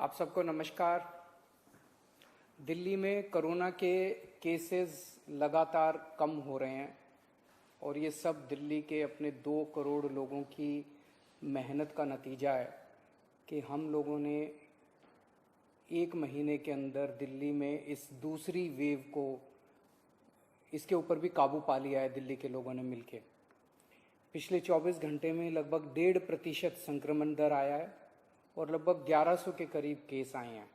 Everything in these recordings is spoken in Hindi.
आप सबको नमस्कार। दिल्ली में कोरोना के केसेस लगातार कम हो रहे हैं और ये सब दिल्ली के अपने 2 करोड़ लोगों की मेहनत का नतीजा है कि हम लोगों ने 1 महीने के अंदर दिल्ली में इस दूसरी वेव को इसके ऊपर भी काबू पा लिया है। दिल्ली के लोगों ने मिलके पिछले 24 घंटे में लगभग 1.5% संक्रमण दर आया है और लगभग 1100 के करीब केस आए हैं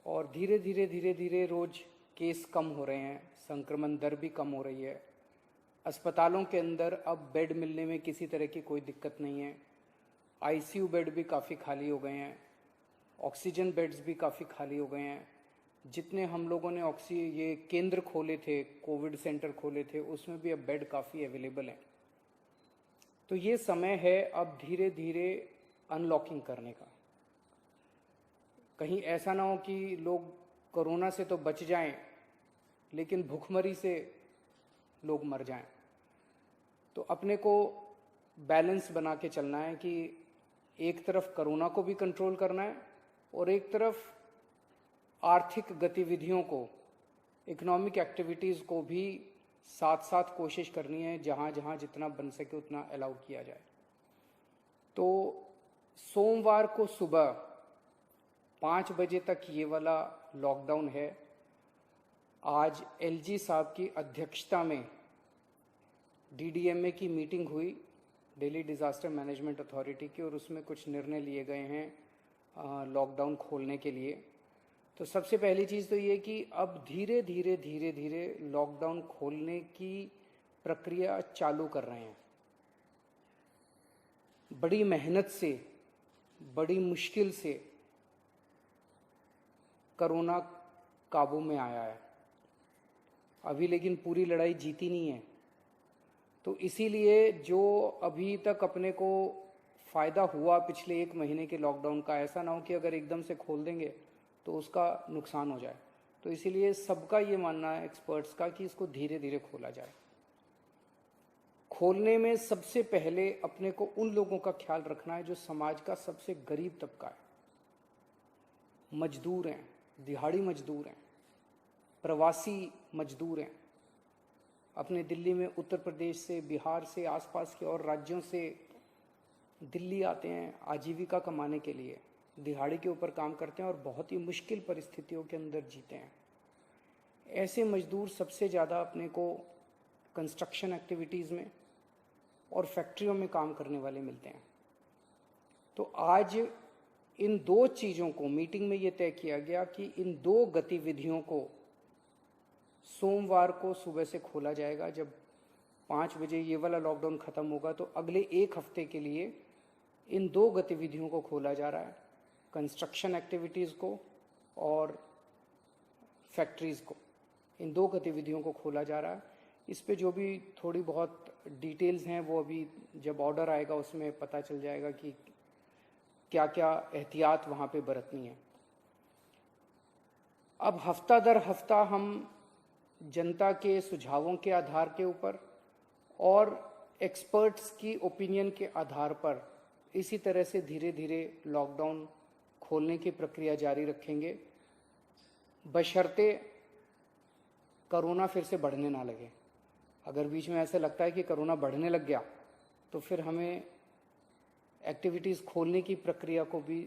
और धीरे धीरे रोज केस कम हो रहे हैं, संक्रमण दर भी कम हो रही है। अस्पतालों के अंदर अब बेड मिलने में किसी तरह की कोई दिक्कत नहीं है। आईसीयू बेड भी काफ़ी खाली हो गए हैं, ऑक्सीजन बेड्स भी काफ़ी खाली हो गए हैं। जितने हम लोगों ने ये केंद्र खोले थे, कोविड सेंटर खोले थे, उसमें भी अब बेड काफ़ी अवेलेबल हैं। तो ये समय है अब धीरे धीरे अनलॉकिंग करने का। कहीं ऐसा ना हो कि लोग कोरोना से तो बच जाएं लेकिन भूखमरी से लोग मर जाएं। तो अपने को बैलेंस बना के चलना है कि एक तरफ कोरोना को भी कंट्रोल करना है और एक तरफ आर्थिक गतिविधियों को, इकोनॉमिक एक्टिविटीज़ को भी साथ साथ कोशिश करनी है, जहाँ जहाँ जितना बन सके उतना अलाउ किया जाए। तो सोमवार को सुबह 5 बजे तक ये वाला लॉकडाउन है। आज एलजी साहब की अध्यक्षता में डीडीएमए की मीटिंग हुई, दिल्ली डिज़ास्टर मैनेजमेंट अथॉरिटी की, और उसमें कुछ निर्णय लिए गए हैं लॉकडाउन खोलने के लिए। तो सबसे पहली चीज़ तो ये कि अब धीरे धीरे लॉकडाउन खोलने की प्रक्रिया चालू कर रहे हैं। बड़ी मेहनत से, बड़ी मुश्किल से कोरोना काबू में आया है अभी, लेकिन पूरी लड़ाई जीती नहीं है। तो इसीलिए जो अभी तक अपने को फ़ायदा हुआ पिछले 1 महीने के लॉकडाउन का, ऐसा ना हो कि अगर एकदम से खोल देंगे तो उसका नुकसान हो जाए। तो इसीलिए सबका ये मानना है, एक्सपर्ट्स का, कि इसको धीरे धीरे खोला जाए। खोलने में सबसे पहले अपने को उन लोगों का ख्याल रखना है जो समाज का सबसे गरीब तबका है। मजदूर हैं, दिहाड़ी मजदूर हैं, प्रवासी मजदूर हैं। अपने दिल्ली में उत्तर प्रदेश से, बिहार से, आसपास के और राज्यों से दिल्ली आते हैं आजीविका कमाने के लिए, दिहाड़ी के ऊपर काम करते हैं और बहुत ही मुश्किल परिस्थितियों के अंदर जीते हैं। ऐसे मजदूर सबसे ज़्यादा अपने को कंस्ट्रक्शन एक्टिविटीज़ में और फैक्ट्रियों में काम करने वाले मिलते हैं। तो आज इन 2 चीज़ों को मीटिंग में ये तय किया गया कि इन 2 गतिविधियों को सोमवार को सुबह से खोला जाएगा। जब 5 बजे ये वाला लॉकडाउन ख़त्म होगा तो अगले 1 हफ्ते के लिए इन 2 गतिविधियों को खोला जा रहा है, कंस्ट्रक्शन एक्टिविटीज़ को और फैक्ट्रीज़ को। इन 2 गतिविधियों को खोला जा रहा है। इस पे जो भी थोड़ी बहुत डिटेल्स हैं वो अभी जब ऑर्डर आएगा उसमें पता चल जाएगा कि क्या क्या एहतियात वहाँ पे बरतनी है। अब हफ्ता दर हफ्ता हम जनता के सुझावों के आधार के ऊपर और एक्सपर्ट्स की ओपिनियन के आधार पर इसी तरह से धीरे धीरे लॉकडाउन खोलने की प्रक्रिया जारी रखेंगे, बशर्ते कोरोना फिर से बढ़ने ना लगे। अगर बीच में ऐसा लगता है कि कोरोना बढ़ने लग गया तो फिर हमें एक्टिविटीज़ खोलने की प्रक्रिया को भी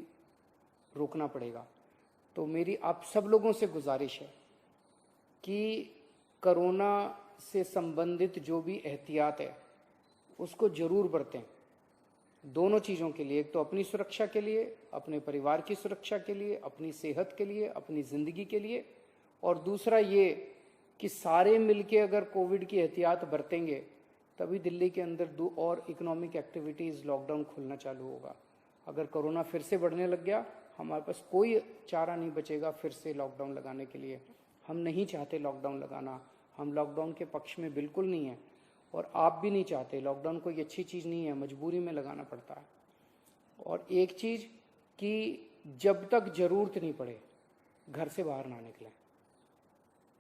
रोकना पड़ेगा। तो मेरी आप सब लोगों से गुजारिश है कि कोरोना से संबंधित जो भी एहतियात है उसको ज़रूर बरतें, दोनों चीज़ों के लिए। एक तो अपनी सुरक्षा के लिए, अपने परिवार की सुरक्षा के लिए, अपनी सेहत के लिए, अपनी ज़िंदगी के लिए, और दूसरा ये कि सारे मिलके अगर कोविड की एहतियात बरतेंगे तभी दिल्ली के अंदर 2 और इकोनॉमिक एक्टिविटीज़ लॉकडाउन खुलना चालू होगा। अगर कोरोना फिर से बढ़ने लग गया, हमारे पास कोई चारा नहीं बचेगा फिर से लॉकडाउन लगाने के लिए। हम नहीं चाहते लॉकडाउन लगाना, हम लॉकडाउन के पक्ष में बिल्कुल नहीं है और आप भी नहीं चाहते। लॉकडाउन कोई अच्छी चीज़ नहीं है, मजबूरी में लगाना पड़ता है। और एक चीज़ कि जब तक ज़रूरत नहीं पड़े घर से बाहर ना निकलें।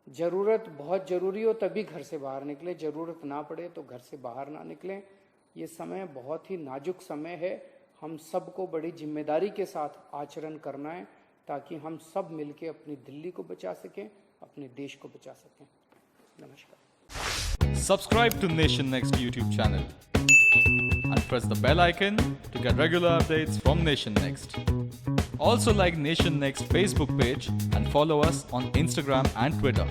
ज़रूरत बहुत ज़रूरी हो तभी घर से बाहर निकलें, ज़रूरत ना पड़े तो घर से बाहर ना निकलें। ये समय बहुत ही नाजुक समय है। हम सबको बड़ी जिम्मेदारी के साथ आचरण करना है, ताकि हम सब मिलके अपनी दिल्ली को बचा सकें, अपने देश को बचा सकें। नमस्कार। Subscribe to Nation Next YouTube channel and press the bell icon to get regular updates from Nation Next. Also like Nation Next Facebook page and follow us on Instagram and Twitter.